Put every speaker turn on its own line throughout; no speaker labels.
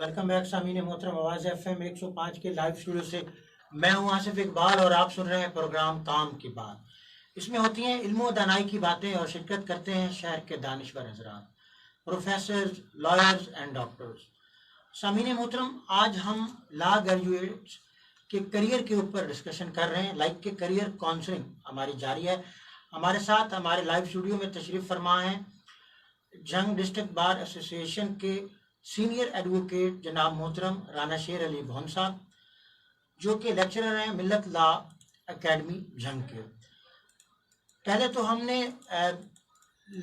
Welcome back सामीन मोहतरम आवाज़ FM 105 के लाइव स्टूडियो से। मैं हूं आसिफ इकबाल और आप सुन रहे हैं प्रोग्राम काम की बात। इसमें होती हैं इल्म दानाई की बातें और शिरकत करते हैं शहर के दानिश्वर हजरात, प्रोफेसर, लॉयर्स एंड डॉक्टर्स। सामीन मोहतरम, आज हम लॉ ग्रेजुएट्स के करियर के ऊपर डिस्कशन कर रहे हैं। लाइक के करियर काउंसलिंग हमारी जारी है। हमारे साथ हमारे लाइव स्टूडियो में तशरीफ़ फरमा है जंग डिस्ट्रिक्ट बार एसोसिएशन के सीनियर एडवोकेट जनाब मोहतरम राना शेर अली भौन साहब, जो कि लेक्चरर हैं मिल्लत लॉ एकेडमी जंग के। पहले तो हमने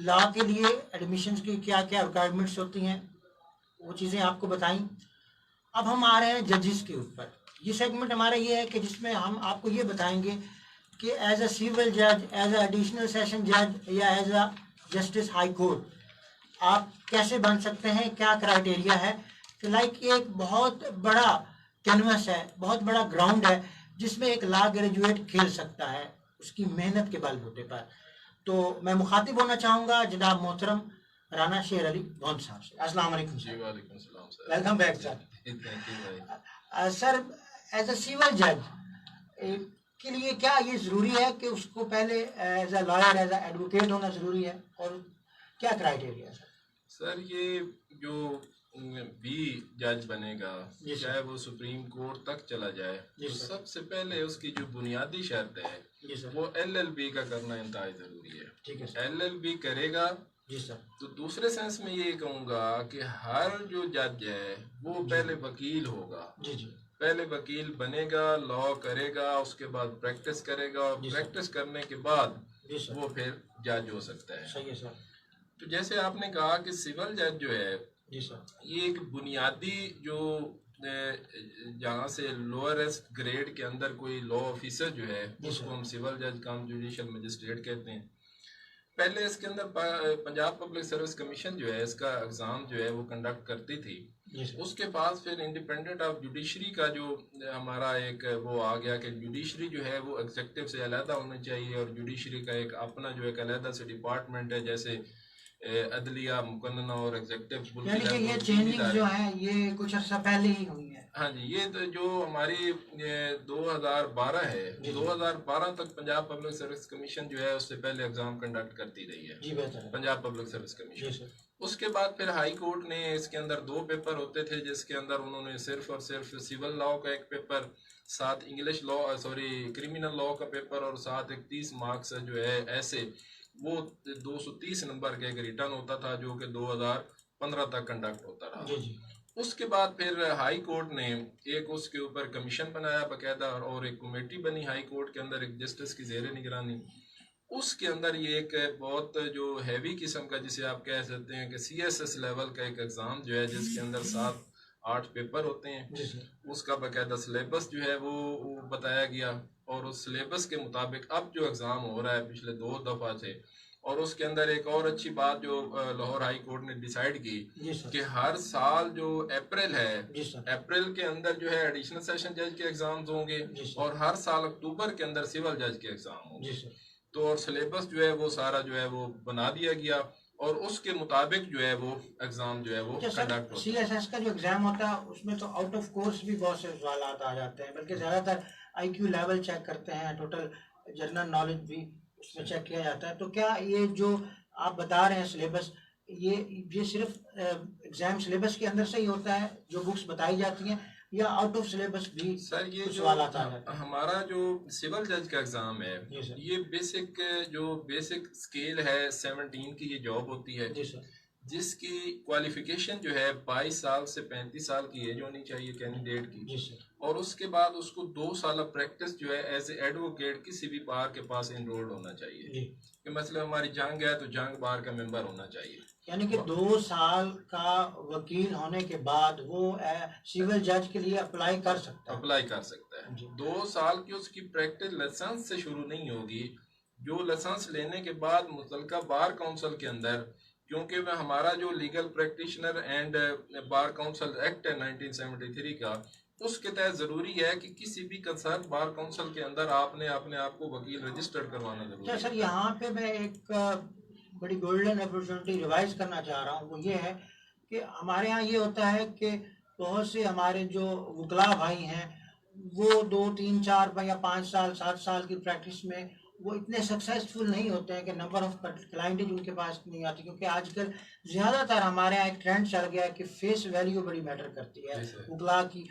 लॉ के लिए एडमिशन्स की क्या क्या रिक्वायरमेंट्स होती हैं वो चीज़ें आपको बताई। अब हम आ रहे हैं जजेस के ऊपर। ये सेगमेंट हमारा ये है कि जिसमें हम आपको ये बताएंगे कि एज अ सिविल जज, एज अ एडिशनल सेशन जज या as a justice high court आप कैसे बन सकते हैं, क्या क्राइटेरिया है। कि लाइक एक बहुत बड़ा कैनवस है, बहुत बड़ा ग्राउंड है जिसमें एक लॉ ग्रेजुएट खेल सकता है उसकी मेहनत के बलबूते पर। तो मैं मुखातिब होना चाहूँगा जनाब मोहतरम राना शेर अली भौन साहब से। अस्सलाम वालेकुम सर।
वालेकुम सलाम sir.
Welcome back sir.
Thank you भाई।
सर, एज अ सिविल जज के लिए क्या ये ज़रूरी है कि उसको पहले as a lawyer, as a advocate होना ज़रूरी है, और क्या क्राइटेरिया है सर?
सर, ये जो भी जज बनेगा, चाहे वो सुप्रीम कोर्ट तक चला जाए, तो सबसे पहले उसकी जो बुनियादी शर्त है वो LLB का करना इंतहाई ज़रूरी है।
ठीक है।
LLB करेगा
जी सर।
तो दूसरे सेंस में ये कहूँगा कि हर जो जज है वो पहले वकील होगा।
जी जी।
पहले वकील बनेगा, लॉ करेगा, उसके बाद प्रैक्टिस करेगा, और प्रैक्टिस करने के बाद वो फिर जज हो सकता है।
सही है सर।
तो जैसे आपने कहा कि सिविल जज जो है,
जी सर,
ये एक बुनियादी जो जहाँ से लोअरेस्ट ग्रेड के अंदर कोई लॉ ऑफिसर जो है उसको हम सिविल जज कम जुडिशियल मजिस्ट्रेट कहते हैं। पहले इसके अंदर पंजाब पब्लिक सर्विस कमीशन जो है इसका एग्ज़ाम जो है वो कंडक्ट करती थी। उसके पास फिर इंडिपेंडेंट ऑफ जुडिशरी का जो हमारा एक वो आ गया कि जुडिशरी जो है वो एग्जेक्टिव से अलहदा होनी चाहिए, और जुडिशरी का एक अपना जो एक अलहदा से डिपार्टमेंट है, जैसे अदलिया, मुकन्नना और एग्जेक्टिव।
यानी कि ये चेंजिंग जो है ये कुछ अर्सा पहले ही हुई है।
हाँ जी, ये तो जो हमारी 2012 है, 2012 तक पंजाब पब्लिक सर्विस कमीशन जो है उससे पहले एग्जाम कंडक्ट करती रही है।
जी बेहतर है।
Punjab public service commission.
जी सर।
उसके बाद फिर हाई कोर्ट ने इसके अंदर 2 पेपर होते थे, जिसके अंदर उन्होंने सिर्फ और सिर्फ सिविल लॉ का एक पेपर, साथ इंग्लिश लॉ क्रिमिनल लॉ का पेपर, और साथ एक 30 मार्क्स जो है ऐसे वो 230 नंबर का एक रिटर्न होता था जो कि 2015 तक कंडक्ट होता रहा।
जी जी।
उसके बाद फिर हाई कोर्ट ने एक उसके ऊपर कमीशन बनाया बाकायदा, और एक कमेटी बनी हाई कोर्ट के अंदर एक जस्टिस की ज़ेर निगरानी। उसके अंदर ये एक बहुत जो हैवी किस्म का, जिसे आप कह सकते हैं कि CSS लेवल का एक एग्ज़ाम जो है, जिसके अंदर 7-8 पेपर होते हैं, उसका बाकायदा सिलेबस जो है वो बताया गया, और उस सिलेबस के मुताबिक अब जो एग्ज़ाम हो रहा है पिछले 2 दफ़ा से। और उसके अंदर एक और अच्छी बात जो लाहौर हाई कोर्ट ने डिसाइड की कि हर साल जो अप्रैल है, अप्रैल के अंदर जो है एडिशनल सेशन जज के एग्जाम्स होंगे, और हर साल अक्टूबर के अंदर सिविल जज के एग्जाम होंगे। तो और सिलेबस जो है वो सारा जो है वो बना दिया गया, और उसके मुताबिक जो है वो एग्जाम जो है वो कंडक्ट होता है।
CSS का जो एग्जाम होता है उसमें तो आउट ऑफ कोर्स भी बहुत से सवाल आ जाते हैं, बल्कि ज्यादातर IQ लेवल चेक करते हैं, टोटल जनरल नॉलेज भी उसमें चेक किया जाता है। तो क्या ये जो आप बता रहे हैं सिलेबस, ये सिर्फ एग्जाम सिलेबस के अंदर से ही होता है जो बुक्स बताई जाती हैं, या आउट ऑफ सिलेबस भी?
सर, ये जो हमारा जो सिविल जज का एग्जाम है, ये बेसिक स्केल है 17 की ये जॉब होती है, जिसकी क्वालिफिकेशन जो है 22 साल से 35 साल की एज होनी चाहिए कैंडिडेट की, और उसके बाद उसको 2 साल प्रैक्टिस जो है एज ए एडवोकेट किसी भी बार के पास इनरोल्ड होना चाहिए। कि मतलब हमारी जंग है तो जंग बार का मेंबर होना चाहिए।
यानी कि 2 साल का वकील होने के बाद वो सिविल जज के लिए अप्लाई कर सकता
है। 2 साल की उसकी प्रैक्टिस लाइसेंस से शुरू नहीं होगी। जो लाइसेंस लेने के बाद मुतलका बार काउंसिल के अंदर, क्योंकि वह हमारा जो legal practitioner and bar council act है 1973 का, उसके तहत जरूरी है कि किसी भी कंसर्न बार काउंसिल के अंदर आपने अपने आप को वकील रजिस्टर्ड करवाना जरूरी है।
सर, यहाँ पे मैं एक बड़ी गोल्डन अपॉर्चुनिटी रिवाइज करना चाह रहा हूँ, वो ये है कि हमारे यहाँ ये होता है कि बहुत से हमारे जो वकला भाई हैं वो 2 3 4 या 5 साल 7 साल की प्रैक्टिस में वो इतने सक्सेसफुल नहीं होते हैं कि नंबर ऑफ क्लाइंटेज उनके पास नहीं आती, क्योंकि आजकल ज़्यादातर हमारे यहाँ एक ट्रेंड चल गया है कि फेस वैल्यू बड़ी मैटर करती है वकला की,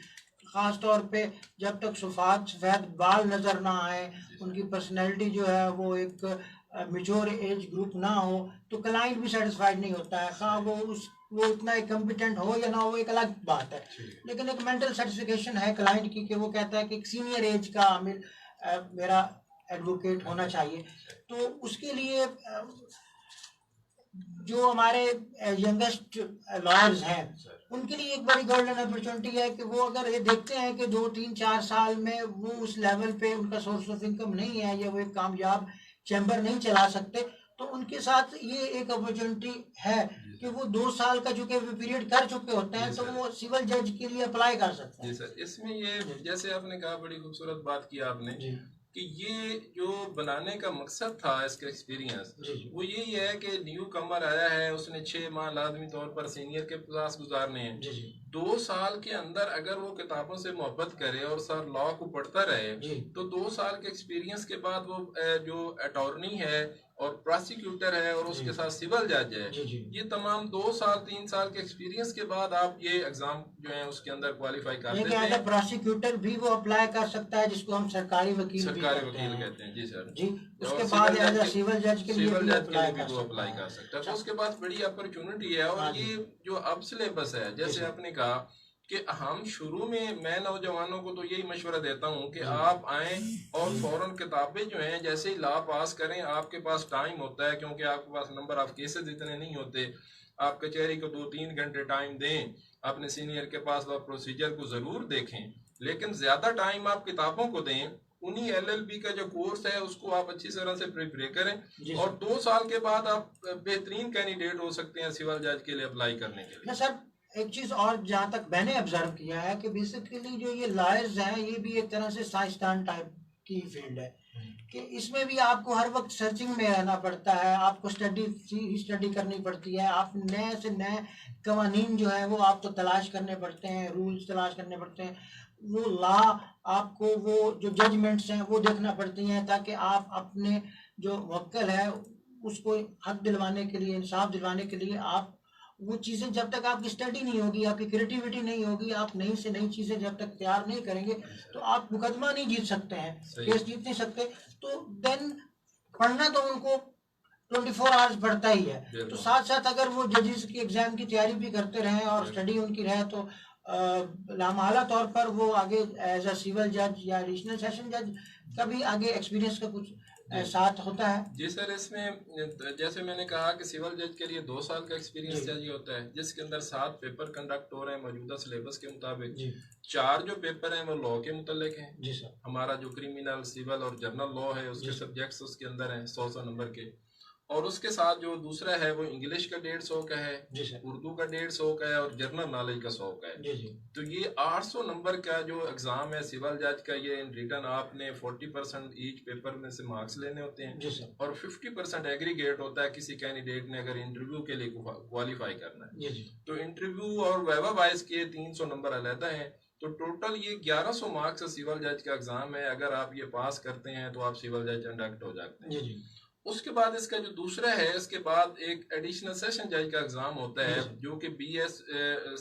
ख़ास तौर पे जब तक सफ़ेद बाल नज़र ना आए, उनकी पर्सनैलिटी जो है वो एक मेच्योर एज ग्रुप ना हो, तो क्लाइंट भी सेटिस्फाइड नहीं होता है, खा वो इतना कॉम्पिटेंट हो या ना हो, एक अलग बात है। लेकिन एक मेंटल सेटिस्फिकेशन है क्लाइंट की कि वो कहता है कि एक सीनियर एज का मेरा एडवोकेट होना चाहिए। तो उसके लिए जो हमारे यंगेस्ट लॉयर्स हैं उनके लिए एक बड़ी गोल्डन अपॉर्चुनिटी है कि वो अगर ये देखते हैं कि 2 3 4 साल में वो उस लेवल पे उनका सोर्स ऑफ इनकम नहीं है या वो एक कामयाब चैम्बर नहीं चला सकते, तो उनके साथ ये एक अपॉर्चुनिटी है कि वो 2 साल का चूंकि पीरियड कर चुके होते हैं तो वो सिविल जज के लिए अप्लाई कर सकते हैं।
जी सर, इसमें ये जैसे आपने कहा, बड़ी खूबसूरत बात की आपने कि ये जो बनाने का मकसद था इसका एक्सपीरियंस, वो यही है कि न्यू कमर आया है, उसने 6 माह लाजमी तौर पर सीनियर के पास गुजारने हैं। 2 साल के अंदर अगर वो किताबों से मोहब्बत करे और सर लॉ को पढ़ता रहे तो 2 साल के एक्सपीरियंस के बाद वो जो अटॉर्नी है और प्रोसिक्यूटर है और उसके साथ सिविल जज है, ये तमाम 2 साल 3 साल के एक्सपीरियंस के बाद आप ये एग्जाम जो है उसके अंदर क्वालिफाई कर देते हैं।
प्रोसिक्यूटर भी वो अप्लाई कर सकता है, जिसको हम सरकारी वकील
कहते हैं। जी सर
जी, उसके बाद सिविल जज के लिए भी
अप्लाई कर सकता है। तो उसके बाद बड़ी अपॉर्चुनिटी है। और ये जो अब सिलेबस है, जैसे आपने कहा कि हम शुरू में, मैं नौजवानों को तो यही मशवरा देता हूँ कि आप आएं और फौरन किताबें जो हैं जैसे ही लॉ पास करें, आपके पास टाइम होता है क्योंकि आपके पास नंबर ऑफ केसेस इतने नहीं होते, आप कचहरी को 2-3 घंटे टाइम दें, अपने सीनियर के पास आप प्रोसीजर को जरूर देखें, लेकिन ज्यादा टाइम आप किताबों को दें। उन्हीं LLB का जो कोर्स है उसको आप अच्छी तरह से प्रिपेयर करें और 2 साल के बाद आप बेहतरीन कैंडिडेट हो सकते हैं सिविल जज के लिए अप्लाई करने के लिए।
सर एक चीज और जहाँ तक मैंने ऑब्जर्व किया है कि बेसिकली जो ये लॉयर्स हैं ये भी एक तरह से साइंसदान टाइप की फील्ड है कि इसमें भी आपको हर वक्त सर्चिंग में रहना पड़ता है, आपको स्टडी करनी पड़ती है, आप नए से नए कवानीन जो है वो आपको तलाश करने पड़ते हैं, रूल्स तलाश करने पड़ते हैं, वो लॉ आपको वो जो जजमेंट्स हैं वो देखना पड़ती हैं ताकि आप अपने जो वक्ल है उसको हक दिलवाने के लिए, इंसाफ दिलवाने के लिए आप वो चीज़ें, जब तक आपकी स्टडी नहीं होगी, आपकी क्रिएटिविटी नहीं होगी, आप नई से नई चीज़ें जब तक तैयार नहीं करेंगे तो आप मुकदमा नहीं जीत सकते हैं, केस जीत नहीं सकते। तो देन पढ़ना तो उनको 24 आवर्स पढ़ता ही है, तो साथ साथ अगर वो जजेस की एग्जाम की तैयारी भी करते रहें और स्टडी उनकी रहे तो लामाला तौर पर वो आगे एज अ सिविल जज या एडिशनल सेशन जज का भी आगे एक्सपीरियंस का कुछ साथ होता है।
जी सर, इसमें जैसे मैंने कहा कि सिविल जज के लिए 2 साल का एक्सपीरियंस चाहिए होता है, जिसके अंदर 7 पेपर कंडक्ट हो रहे हैं मौजूदा सिलेबस के मुताबिक। 4 जो पेपर हैं वो लॉ के मुतल्लिक हैं।
जी सर।
हमारा जो क्रिमिनल, सिविल और जनरल लॉ है उसके सब्जेक्ट्स उसके अंदर हैं 100 नंबर के, और उसके साथ जो दूसरा है वो इंग्लिश का 150 का है, उर्दू का 150 का है और जनरल नॉलेज का 100 का है। तो ये 800 नंबर का जो एग्जाम है सिविल जज का, ये इन रिटर्न आपने 40% ईच पेपर में से मार्क्स लेने होते हैं और 50% एग्रीगेट होता है किसी कैंडिडेट ने अगर इंटरव्यू के लिए क्वालिफाई करना है। तो इंटरव्यू और वाइवा वाइज के 300 नंबर अलहदा है, तो टोटल ये 1100 मार्क्स सिविल जज का एग्जाम है। अगर आप ये पास करते हैं तो आप सिविल जज इंडक्ट हो जाते हैं। उसके बाद इसका जो दूसरा है, इसके बाद एक एडिशनल सेशन जज का एग्जाम होता है जो कि BS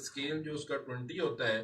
स्केल जो उसका 20 होता है,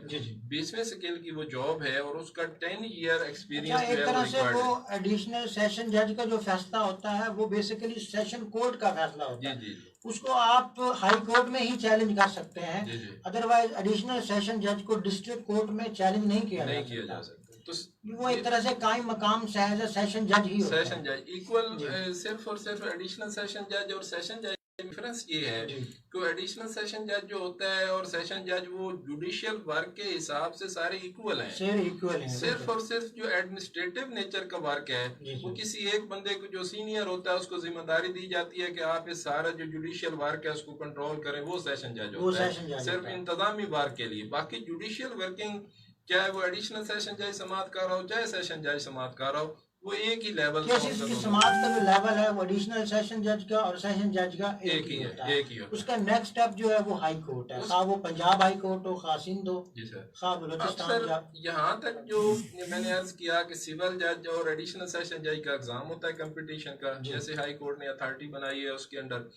20वें स्केल की वो जॉब है और उसका 10 ईयर एक्सपीरियंस
एक तरह से वो एडिशनल सेशन जज का जो फैसला होता है वो बेसिकली सेशन कोर्ट का फैसला होता है। उसको आप हाई कोर्ट में ही चैलेंज कर सकते हैं, अदरवाइज एडिशनल सेशन जज को डिस्ट्रिक्ट कोर्ट में चैलेंज नहीं किया जा सकता। तो वो एक तरह से कायम मकाम सेशन जज ही होता है।
सेशन जज इक्वल सिर्फ और सिर्फ एडिशनल सेशन जज और सेशन जज डिफरेंस ये है कि एडिशनल सेशन जज जो होता है और सेशन जज वो जुडिशियल वर्क के हिसाब से सारे इक्वल हैं। सिर्फ और सिर्फ जो एडमिनिस्ट्रेटिव नेचर का वर्क है वो किसी एक बंदे को जो सीनियर होता है उसको जिम्मेदारी दी जाती है कि आप इस सारा जो जुडिशियल वर्क है उसको कंट्रोल करें, वो सेशन जज होता है सिर्फ इंतजामी वर्क के लिए। बाकी जुडिशियल वर्किंग चाहे वो एडिशनल सेशन जज समात कर रहा हो चाहे सेशन जज समात कर रहा हो, वो एक ही लेवल
केसेस की समाप्त का जो लेवल है वो एडिशनल सेशन जज का और सेशन जज का एक ही होता है।
एक ही होता है।
उसका नेक्स्ट स्टेप जो है वो हाई कोर्ट है, खा वो पंजाब हाई कोर्ट हो, खा सिंध हो,
जी सर।
खा
अब
बलूचिस्तान
सर
जा।
यहाँ तक जो मैंने अर्ज किया कि सिविल जज और एडिशनल सेशन जज का एग्जाम होता है कंपटीशन का, जैसे हाई कोर्ट ने अथॉरिटी बनाई है उसके अंडर।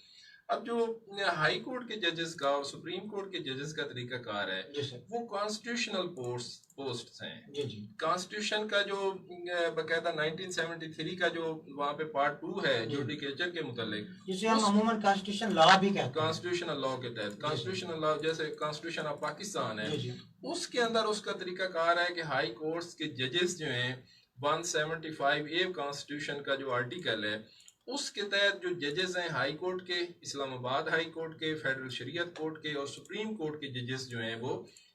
अब जो हाई कोर्ट के जजेस का और सुप्रीम कोर्ट के जजेस का तरीका कार है
जी सर।
वो कॉन्स्टिट्यूशनल पोस्ट हैं।
जी जी।
कॉन्स्टिट्यूशन का जो बकायदा 1973 का जो वहाँ पे पार्ट 2 है
जी।
जुडिकेचर के मुतालिक,
जिसे हम अमूमन कॉन्स्टिट्यूशन लॉ भी कहते हैं।
कॉन्स्टिट्यूशनल लॉ के तहत, कॉन्स्टिट्यूशनल लॉ जैसे कॉन्स्टिट्यूशन ऑफ पाकिस्तान है,
जी जी।
उसके अंदर उसका तरीका कार है कि हाई कोर्ट्स के जजेस जो हैं 175A कॉन्स्टिट्यूशन का जो आर्टिकल है उसके तहत जो जजेस हैं हाई कोर्ट के, इस्लामाबाद हाई कोर्ट के, फेडरल शरीयत कोर्ट के और सुप्रीम कोर्ट के जजेस जो हैं वो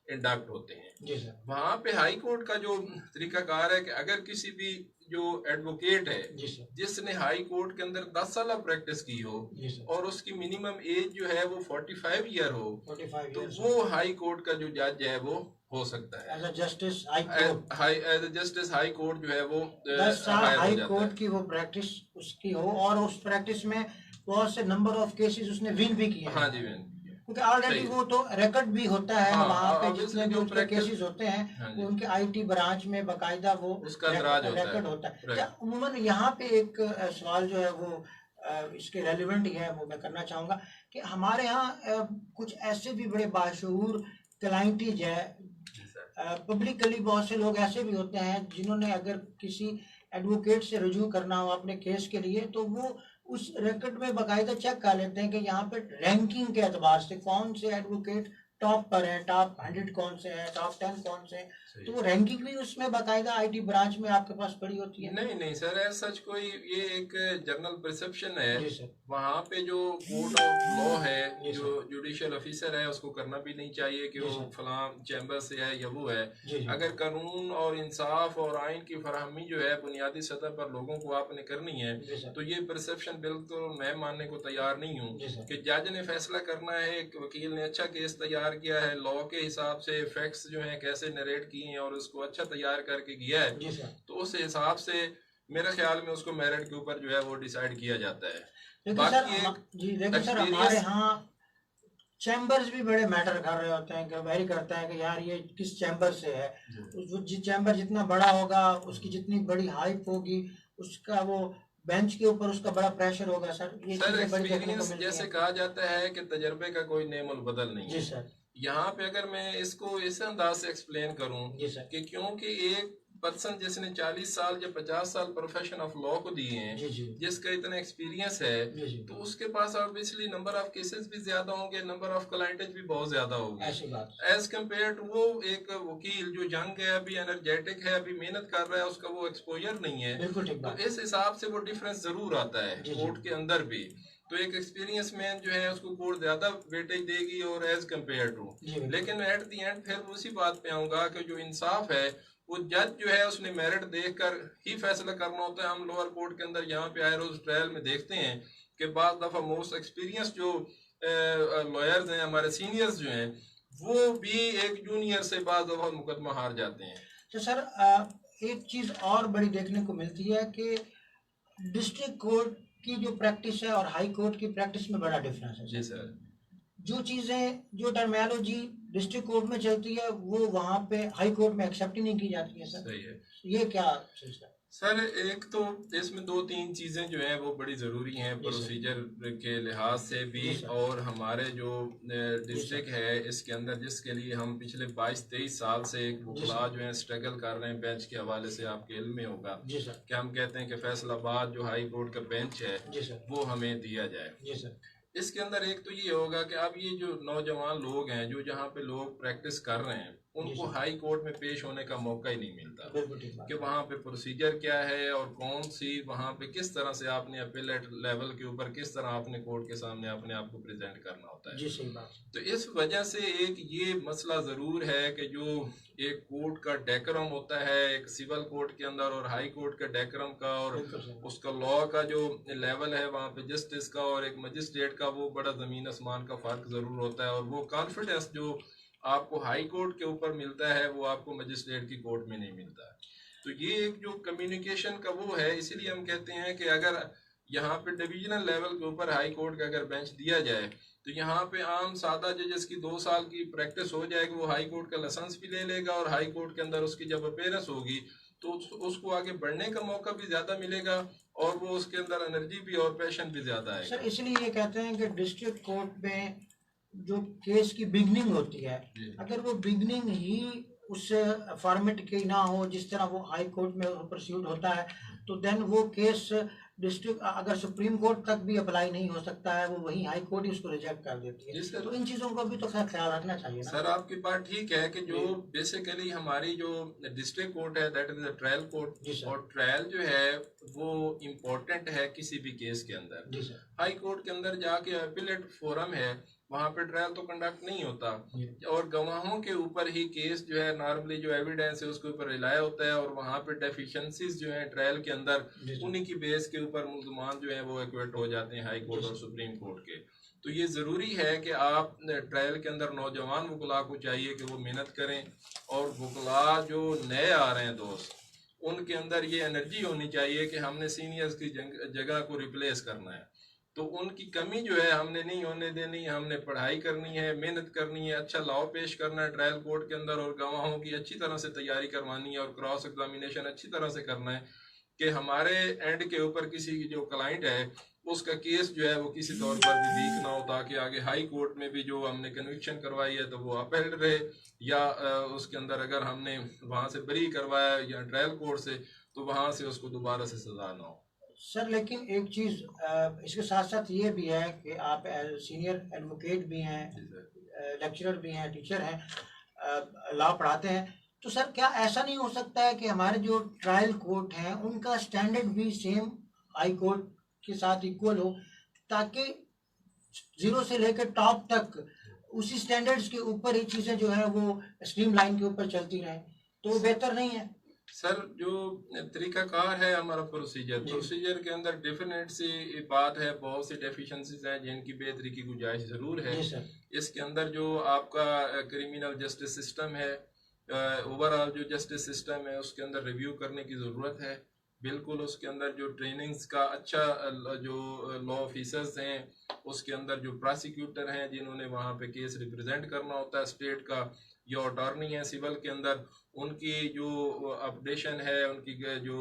इंडक्ट होते हैं।
जी सर।
वहाँ पे हाई कोर्ट का जो तरीकाकार है कि अगर किसी भी जो एडवोकेट है
जी सर।
जिसने हाई कोर्ट के अंदर 10 साल प्रैक्टिस की हो
जी सर।
और उसकी मिनिमम एज जो है वो 45 ईयर हो
45
तो
years
वो हाई कोर्ट का जो जज है वो हो सकता है।
As a justice high court,
as justice high court जो है वो
10 साल
हायर हो
हाई
जाता
कोर्ट
है।
की वो प्रैक्टिस उसकी हो और उस प्रैक्टिस में बहुत से नंबर ऑफ केसेस उसने विन भी किए हैं।
हाँ जी मैम,
क्योंकि ऑलरेडी
सही है।
वो तो रिकॉर्ड भी होता है
हाँ,
वहाँ पे
obviously
जितने भी
जो
उसके
practice-
केसेस होते हैं
हाँ जी।
वो उनके आईटी ब्रांच में बाकायदा वो
उसका दराज होता है।
रिकॉर्ड होता है।
Right.
क्या उम्मन यहाँ पे एक सवाल जो है वो इसके रेलिवेंट ही है, वो मैं करना चाहूँगा कि हमारे यहाँ कुछ ऐसे भी बड़े बाशऊर क्लाइंटीज है, पब्लिकली बहुत से लोग ऐसे भी होते हैं जिन्होंने अगर किसी एडवोकेट से रुजू करना हो अपने केस के लिए तो वो उस रिकॉर्ड में बाकायदा चेक कर लेते हैं कि यहाँ पे रैंकिंग के एतबार से कौन से एडवोकेट टॉप पर है, टॉप 100 कौन से हैं, टॉप 10 कौन से हैं, तो वो रैंकिंग भी उसमें बाकायदा आईटी ब्रांच में आपके पास पड़ी होती है।
नहीं नहीं सर, ऐसा सच कोई ये एक जनरल परसेप्शन है।
जी सर।
वहाँ पे जो कोर्ट ऑफ लॉ है,
जी
जो जुडिशियल ऑफिसर है उसको करना भी नहीं चाहिए कि
जी
वो
सर।
फलां चैम्बर से है या वो है।
जी जी।
अगर कानून और इंसाफ और आइन की फराहमी जो है बुनियादी सतह पर लोगों को आपने करनी है
जी सर।
तो ये परसेप्शन बिल्कुल मैं मानने को तैयार नहीं हूँ
जी सर।
कि जज ने फैसला करना है, एक वकील ने अच्छा केस तैयार किया है, लॉ के हिसाब से फैक्ट्स जो हैं कैसे नरेट किए हैं और उसको अच्छा तैयार करके किया है,
जी सर।
तो उस हिसाब से मेरे ख्याल में उसको मेरिट के ऊपर जो है वो डिसाइड किया जाता है।
लेकिन सर
बाकी एक
जी लेकिन सर हमारे यहाँ चैम्बर्स भी बड़े मैटर कर रहे होते हैं कि वेरी करता है कि यार ये किस चैम्बर से है, चैम्बर जितना बड़ा होगा उसकी जितनी बड़ी हाइप होगी उसका वो बेंच के ऊपर उसका बड़ा प्रेशर होगा। सर ये
सर
चीजें बड़ी देखने को
एक्सपीरियंस
मिलती
जैसे
हैं।
कहा जाता है कि तजर्बे का कोई नेमुल बदल नहीं
जी
है।
सर।
यहाँ पे अगर मैं इसको इस अंदाज से एक्सप्लेन करूँ
जी सर।
कि क्योंकि एक पर्सन जिसने 40 साल या 50 साल प्रोफेशन ऑफ लॉ को दिए हैं,
जी जी।
जिसका इतना एक्सपीरियंस है,
जी जी।
तो उसके पास ऑब्वियसली नंबर ऑफ केसेस भी ज्यादा होंगे, नंबर ऑफ क्लाइंटेज भी बहुत ज्यादा होगी
ऐसी बात
एज कम्पेयर टू वो एक वकील जो यंग है, अभी एनर्जेटिक है, अभी मेहनत कर रहा है, उसका वो एक्सपोजर नहीं है।
बिल्कुल ठीक
तो
बात।
इस हिसाब से वो डिफरेंस जरूर आता है
जी जी।
कोर्ट के अंदर भी। तो एक एक्सपीरियंस मैन जो है उसको कोर्ट ज्यादा वेटेज देगी और एज कम्पेयर टू,
जी बिल्कुल।
लेकिन एट दी एंड फिर उसी बात पे आऊंगा कि जो इंसाफ है वो जज जो है उसने मेरिट देखकर ही फैसला करना होता है। हम लोअर कोर्ट के अंदर यहाँ पे आए रोज ट्रायल में देखते हैं कि बाद दफा मोस्ट एक्सपीरियंस जो लॉयर्स हैं, हमारे सीनियर्स जो हैं, वो भी एक जूनियर से बाद दफा मुकदमा हार जाते हैं।
तो सर एक चीज और बड़ी देखने को मिलती है कि डिस्ट्रिक्ट कोर्ट की जो प्रैक्टिस है और हाई कोर्ट की प्रैक्टिस में बड़ा डिफरेंस है।
जी सर।
जो चीजें जो टर्मिनोलॉजी डिस्ट्रिक्ट कोर्ट में चलती है वो वहाँ पे हाई कोर्ट में एक्सेप्ट ही नहीं की जाती है। सर
सही है।
ये क्या सिलसिला?
सर एक तो इसमें दो तीन चीजें जो हैं वो बड़ी जरूरी हैं प्रोसीजर के लिहाज से भी, और हमारे जो डिस्ट्रिक्ट है इसके अंदर जिसके लिए हम पिछले 22-23 साल से एक वकला जो है स्ट्रगल कर रहे हैं बेंच के हवाले से, आपके इल्म में होगा कि हम कहते हैं कि फैसलाबाद जो हाई कोर्ट का बेंच है वो हमें दिया जाए।
जी सर।
इसके अंदर एक तो ये होगा कि अब ये जो नौजवान लोग हैं जो जहाँ पे लोग प्रैक्टिस कर रहे हैं उनको हाई कोर्ट में पेश होने का मौका ही नहीं मिलता कि वहाँ पे प्रोसीजर क्या है और कौन सी वहाँ पे किस तरह से आपने अपीलेट लेवल के ऊपर किस तरह आपने कोर्ट के सामने अपने आप को प्रेजेंट करना होता है।
जी सही बात।
तो इस वजह से एक ये मसला जरूर है कि जो एक कोर्ट का डेकोरम होता है, एक सिविल कोर्ट के अंदर और हाई कोर्ट का डेकोरम का और उसका लॉ का जो लेवल है वहाँ पे जस्टिस का और एक मजिस्ट्रेट का, वो बड़ा जमीन आसमान का फर्क जरूर होता है। और वो कॉन्फिडेंस जो आपको हाई कोर्ट के ऊपर मिलता है वो आपको मजिस्ट्रेट की कोर्ट में नहीं मिलता है। तो ये एक जो कम्युनिकेशन का वो है, इसीलिए हम कहते हैं कि अगर यहाँ पे डिवीजनल लेवल के ऊपर हाई कोर्ट का अगर बेंच दिया जाए तो यहाँ पे आम सादा जजेस की 2 साल की प्रैक्टिस हो जाएगी, वो हाई कोर्ट का लाइसेंस भी ले लेगा और हाई कोर्ट के अंदर उसकी जब अपेयरेंस होगी तो उसको आगे बढ़ने का मौका भी ज्यादा मिलेगा और वो उसके अंदर एनर्जी भी और पैशन भी ज्यादा
सर
आएगा।
इसलिए ये कहते हैं कि डिस्ट्रिक्ट कोर्ट में जो केस की बिगनिंग होती है,
जी।
अगर वो बिगनिंग ही उस फॉर्मेट की ना हो जिस तरह वो हाई कोर्ट में प्रोसीड होता है, तो देन वो केस डिस्ट्रिक्ट अगर सुप्रीम कोर्ट तक भी अप्लाई नहीं हो सकता है, वो वही हाई कोर्ट ही उसको रिजेक्ट कर देती
जी
है।
सर।
तो इन चीज़ों को भी तो खैर ख्याल रखना चाहिए ना।
सर आपकी बात ठीक है कि जो बेसिकली हमारी जो डिस्ट्रिक्ट कोर्ट है that is the trial court,
जी सर।
और ट्रायल जो है वो इम्पोर्टेंट है किसी भी केस के अंदर।
जी सर।
हाई कोर्ट के अंदर जाके अपीलेट फोरम है, वहाँ पे ट्रायल तो कंडक्ट नहीं होता
जी।
और गवाहों के ऊपर ही केस जो है नॉर्मली जो एविडेंस है उसके ऊपर रिलाय होता है और वहाँ पे डेफिशिएंसीज जो है ट्रायल के अंदर
जी सर।
उन्हीं की बेस के ऊपर मुल्जमान जो है वो एक्विट हो जाते हैं हाई कोर्ट और सुप्रीम कोर्ट के। तो ये ज़रूरी है कि आप ट्रायल के अंदर नौजवान वकला को चाहिए कि वो मेहनत करें और वकला जो नए आ रहे हैं दोस्त, उनके अंदर ये एनर्जी होनी चाहिए कि हमने सीनियर्स की जगह को रिप्लेस करना है। तो उनकी कमी जो है हमने नहीं होने देनी, हमने पढ़ाई करनी है, मेहनत करनी है, अच्छा लॉ पेश करना है ट्रायल कोर्ट के अंदर और गवाहों की अच्छी तरह से तैयारी करवानी है और क्रॉस एग्जामिनेशन अच्छी तरह से करना है कि हमारे एंड के ऊपर किसी की जो क्लाइंट है उसका केस जो है वो किसी तौर पर भी वीक ना हो, ताकि आगे हाई कोर्ट में भी जो हमने कन्विक्शन करवाई है तो वो अपहेल्ड रहे, या उसके अंदर अगर हमने वहां से बरी करवाया या ट्रायल कोर्ट से तो वहां से उसको दोबारा से सजा ना हो।
सर लेकिन एक चीज़ इसके साथ साथ ये भी है कि आप सीनियर एडवोकेट भी हैं, लेक्चरर भी हैं, टीचर हैं, लॉ पढ़ाते हैं, तो सर क्या ऐसा नहीं हो सकता है कि हमारे जो ट्रायल कोर्ट हैं उनका स्टैंडर्ड भी सेम हाई कोर्ट के साथ इक्वल हो, ताकि जीरो से लेकर टॉप तक उसी स्टैंडर्ड्स के ऊपर ही चीज़ें जो है वो स्ट्रीमलाइन के ऊपर चलती रहें, तो बेहतर नहीं है?
सर जो तरीकाकार है हमारा प्रोसीजर के अंदर डेफिनेट सी बात है, बहुत सी डेफिशिएंसीज हैं जिनकी बेहतरी की गुंजाइश जरूर है।
जी सर।
इसके अंदर जो आपका क्रिमिनल जस्टिस सिस्टम है, ओवरऑल जो जस्टिस सिस्टम है उसके अंदर रिव्यू करने की ज़रूरत है। बिल्कुल उसके अंदर जो ट्रेनिंग्स का अच्छा जो लॉ ऑफिसर्स हैं, उसके अंदर जो प्रोसिक्यूटर हैं जिन्होंने वहाँ पे केस रिप्रेजेंट करना होता है स्टेट का, या अटॉर्नी है सिविल के अंदर, उनकी जो अपडेशन है, उनकी जो